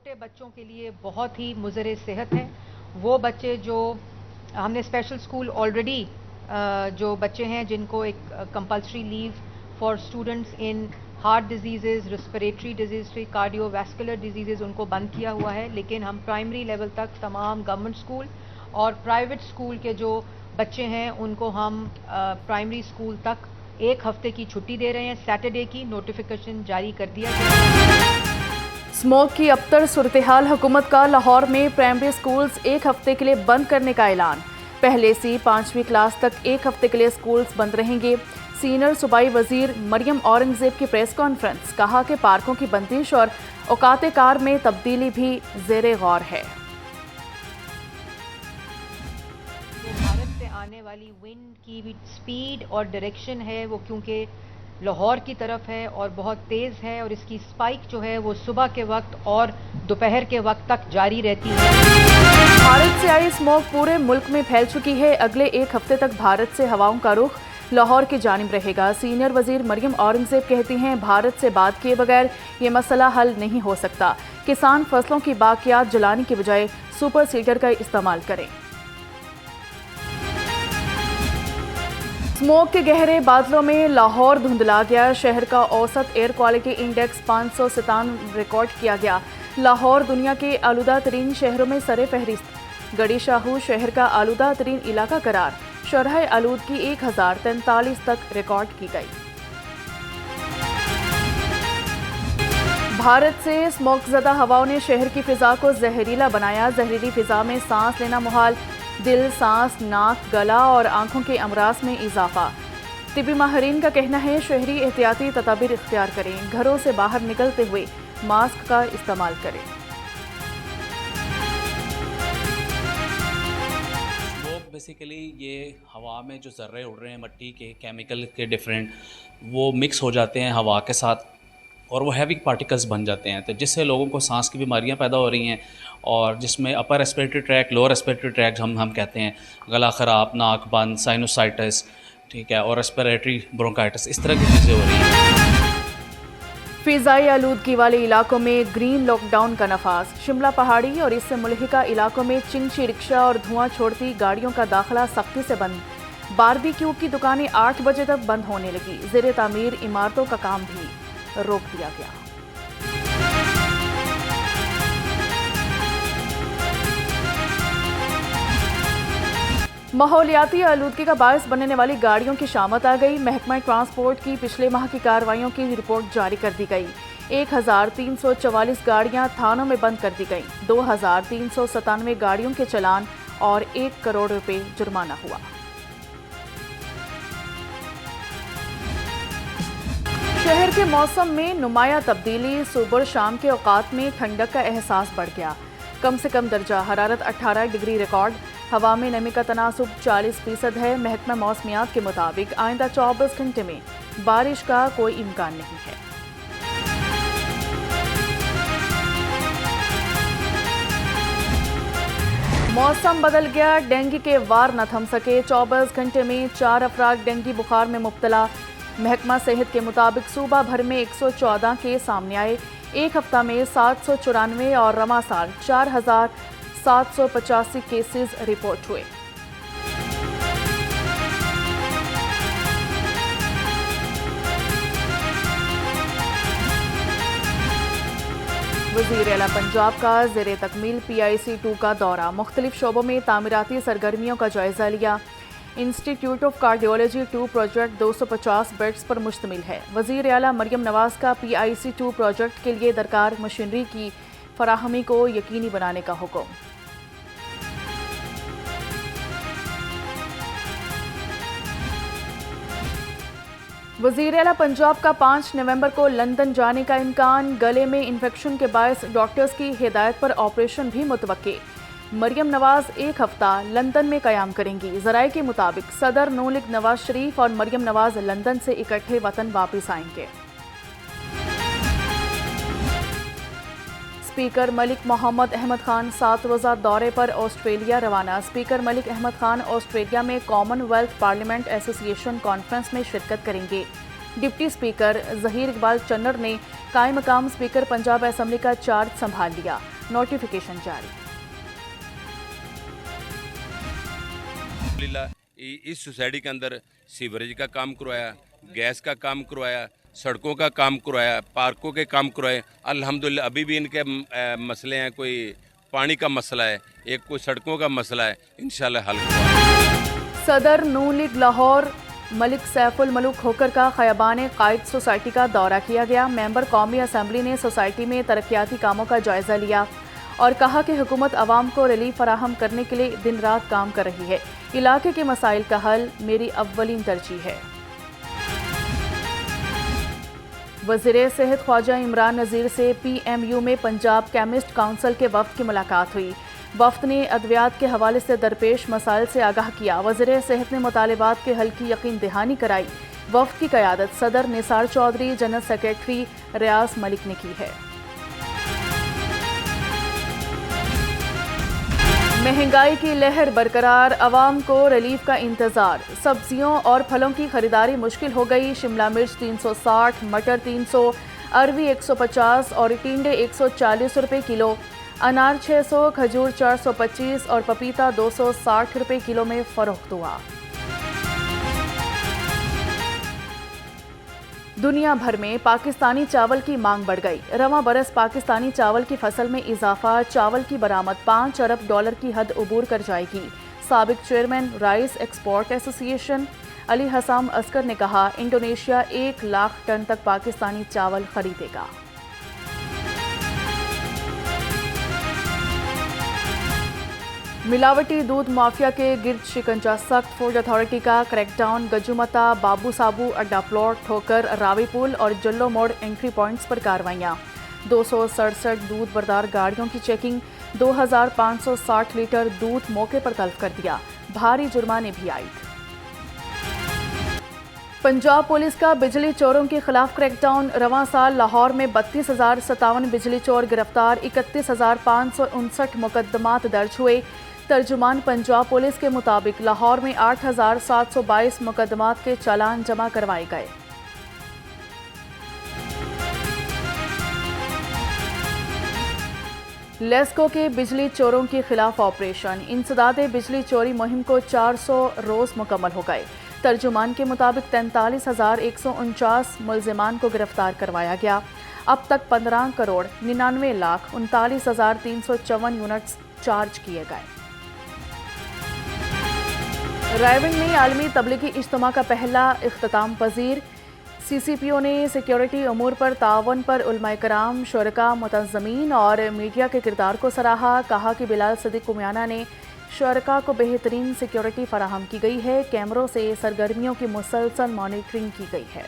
छोटे बच्चों के लिए बहुत ही मुज़र सेहत है। वो बच्चे जो हमने स्पेशल स्कूल ऑलरेडी जो बच्चे हैं जिनको एक compulsory leave for students in heart disease, respiratory disease, cardiovascular disease उनको बंद किया हुआ है। लेकिन हम प्राइमरी लेवल तक तमाम गवर्नमेंट स्कूल और प्राइवेट स्कूल के जो बच्चे हैं उनको हम प्राइमरी स्कूल तक एक हफ्ते की छुट्टी दे रहे हैं। सैटरडे की नोटिफिकेशन जारी कर दिया गया है। स्मोक की अबतर सूरत-ए-हाल, हुकूमत का लाहौर में प्राइमरी स्कूल्स एक हफ्ते के लिए बंद करने का ऐलान। पहले से 5वीं क्लास तक एक हफ्ते के लिए स्कूल्स बंद रहेंगे। सीनियर सूबाई वजीर मरियम औरंगजेब की प्रेस कॉन्फ्रेंस, कहा कि पार्कों की बंदिश और औकात कार में तब्दीली भी ज़ेरे गौर है। भारत से आने वाली विंड की भी स्पीड और डायरेक्शन है वो क्योंकि लाहौर की तरफ है और बहुत तेज़ है और इसकी स्पाइक जो है वो सुबह के वक्त और दोपहर के वक्त तक जारी रहती है। भारत से आई स्मोक पूरे मुल्क में फैल चुकी है। अगले एक हफ्ते तक भारत से हवाओं का रुख लाहौर की जानिब रहेगा। सीनियर वजीर मरियम औरंगजेब कहती हैं, भारत से बात किए बगैर ये मसला हल नहीं हो सकता। किसान फसलों की बाकियात जलाने की बजाय सुपर सीडर का इस्तेमाल करें। स्मोक के गहरे बादलों में लाहौर धुंधला गया। शहर का औसत एयर क्वालिटी इंडेक्स 597 रिकॉर्ड किया गया। लाहौर दुनिया के आलूदा तरीन शहरों में सरे फहरिस्त। गड़ी शाहू शहर का आलूदा तरीन इलाका करार। शरह आलूदगी 1043 तक रिकॉर्ड की गई। भारत से स्मोकज़दा हवाओं ने शहर की फिजा को जहरीला बनाया। जहरीली फिजा में सांस लेना मुहाल, दिल, सांस, नाक, गला और आंखों के अमराज में इजाफा। तिबी माहिरीन का कहना है शहरी एहतियाती तदाबीर इख्तियार करें। घरों से बाहर निकलते हुए मास्क का इस्तेमाल करें। स्मोक बेसिकली ये हवा में जो ज़र्रे उड़ रहे हैं मिट्टी के, केमिकल के डिफरेंट, वो मिक्स हो जाते हैं हवा के साथ और वो हैवी पार्टिकल्स बन जाते हैं, तो जिससे लोगों को सांस की बीमारियां पैदा हो रही हैं और जिसमें upper respiratory tract, lower respiratory tract हम कहते हैं, गला ख़राब, नाक बंद, साइनोसाइटिस, ठीक है, और रेस्पिरेटरी ब्रोंकाइटिस, इस तरह की चीज़ें हो रही हैं। फिजाई आलूदगी वाले इलाकों में ग्रीन लॉकडाउन का नफाज। शिमला पहाड़ी और इससे मुल्हिका इलाकों में चिंची रिक्शा और धुआं छोड़ती गाड़ियों का दाखिला सख्ती से बंद। बारबेक्यू की दुकानें 8 बजे तक बंद होने लगी। ज़ेरे तामीर इमारतों का काम भी रोक दिया गया। माहौलियाती आलूदगी का बायस बनने वाली गाड़ियों की शामत आ गई। महकमा ट्रांसपोर्ट की पिछले माह की कार्रवाइयों की रिपोर्ट जारी कर दी गई। 1344 गाड़ियां थानों में बंद कर दी गई। 2397 गाड़ियों के चलान और 1 करोड़ रुपए जुर्माना हुआ। शहर के मौसम में नुमाया तब्दीली। सुबह शाम के औकात में ठंडक का एहसास बढ़ गया। कम से कम दर्जा हरारत 18 डिग्री रिकॉर्ड। हवा में नमी का तनासुब 40% है। महकमा मौसमियात के मुताबिक आइंदा 24 घंटे में बारिश का कोई इम्कान नहीं है। मौसम बदल गया, डेंगू के वार न थम सके। 24 घंटे में 4 अफराद डेंगू बुखार में मुब्तला। महकमा सेहत के मुताबिक सूबा भर में 114 केस सामने आए। एक हफ्ता में 794 और रमा साल 4785 केसेस रिपोर्ट हुए। वज़ीर आला पंजाब का ज़ेरे तकमील PIC-2 का दौरा। मुख्तलिफ शोबों में तामीराती सरगर्मियों का जायजा लिया। Institute of cardiology 2 project 250 beds पर मुश्तमिल है। वज़ीर आला मरियम नवाज़ का PIC-2 प्रोजेक्ट के लिए दरकार मशीनरी की फराहमी को यकीनी बनाने का हुक्म। वज़ीर आला पंजाब का 5 नवंबर को लंदन जाने का इम्कान। गले में इन्फेक्शन के बायस डॉक्टर्स की हिदायत पर ऑपरेशन भी मुतवक्के। मरियम नवाज एक हफ्ता लंदन में कयाम करेंगी। ज़राए के मुताबिक सदर नून लीग नवाज शरीफ और मरियम नवाज लंदन से इकट्ठे वतन वापस आएंगे। स्पीकर मलिक मोहम्मद अहमद खान 7 रोज़ा दौरे पर ऑस्ट्रेलिया रवाना। स्पीकर मलिक अहमद खान ऑस्ट्रेलिया में कॉमनवेल्थ पार्लियामेंट एसोसिएशन कॉन्फ्रेंस में शिरकत करेंगे। डिप्टी स्पीकर जहीर इकबाल चन्नर ने कायम मकाम स्पीकर पंजाब असेंबली का चार्ज संभाल लिया। नोटिफिकेशन जारी। इस सोसाइटी के अंदर सीवरेज का काम करवाया, गैस का काम करवाया, सड़कों का काम करवाया, पार्कों के काम करवाए। अल्हम्दुलिल्लाह अभी भी इनके मसले हैं, कोई पानी का मसला है, एक कोई सड़कों का मसला है, इंशाल्लाह हल होगा। सदर नून लीग लाहौर मलिक सैफुल मलूक होकर का खयाबान कायद सोसाइटी का दौरा किया गया। मेंबर कौमी असम्बली ने सोसाइटी में तरक्याती कामों का जायजा लिया और कहा कि हुकूमत अवाम को रिलीफ फराहम करने के लिए दिन रात काम कर रही है। इलाके के मसाइल का हल मेरी अव्वलीन तरजीह है। वज़ीर सेहत ख्वाजा इमरान नज़ीर से PMU में पंजाब केमिस्ट काउंसिल के वफ़द की मुलाकात हुई। वफ़द ने अद्वियात के हवाले से दरपेश मसाइल से आगाह किया। वज़ीर सेहत ने मुतालिबात के हल की यकीन दहानी कराई। वफ़द की क़यादत सदर निसार चौधरी, जनरल सेक्रेटरी रियाज मलिक ने की है। महंगाई की लहर बरकरार, अवाम को रिलीफ का इंतजार। सब्जियों और फलों की खरीदारी मुश्किल हो गई। शिमला मिर्च 360, मटर 300, अरवी 150 और टिंडे 140 रुपये किलो, अनार 600, खजूर 425 और पपीता 260 रुपये किलो में फरोख्त हुआ। दुनिया भर में पाकिस्तानी चावल की मांग बढ़ गई। रवां बरस पाकिस्तानी चावल की फसल में इजाफा, चावल की बरामद $5 अरब की हद उबूर कर जाएगी। साबिक chairman rice export association Ali Hasam Oscar ने कहा, इंडोनेशिया 1 लाख टन तक पाकिस्तानी चावल खरीदेगा। मिलावटी दूध माफिया के गिर्द शिकंजा सख्त, फूड अथॉरिटी का क्रैकडाउन। गजुमता, बाबू साबू, अड्डा प्लॉट, ठोकर, रावी पुल और जल्लो मोड़ एंट्री पॉइंट्स पर कार्रवाइयाँ। 267 दूध बरदार गाड़ियों की चेकिंग। 2560 लीटर दूध मौके पर तल्फ कर दिया। भारी जुर्माने भी आए। पंजाब पुलिस का बिजली चोरों के खिलाफ क्रैकडाउन। रवां साल लाहौर में 32,057 बिजली चोर गिरफ्तार, 31,559 मुकदमात दर्ज हुए। तर्जुमान पंजाब पुलिस के मुताबिक लाहौर में 8,722 मुकदमात के चालान जमा करवाए गए। लेस्को के बिजली चोरों के खिलाफ ऑपरेशन। इंसदादे बिजली चोरी मुहिम को 400 रोज मुकम्मल हो गए। तर्जुमान के मुताबिक 43,149 मुलजिमान को गिरफ्तार करवाया गया। अब तक 15 करोड़ 99 लाख 39,354 यूनिट्स चार्ज किए गए। रायविंड में आलमी तबलीगी इज्तिमा का पहला इख्तिताम पजीर। CCPO ने सिक्योरिटी अमूर पर तावन पर उलमाए कराम, शुरका, मुतज़्ज़मीन और मीडिया के किरदार को सराहा। कहा कि बिलाल सदीक कुमियाना ने शुरका को बेहतरीन सिक्योरिटी फराहम की गई है। कैमरों से सरगर्मियों की मुसलसल मॉनिटरिंग की गई है।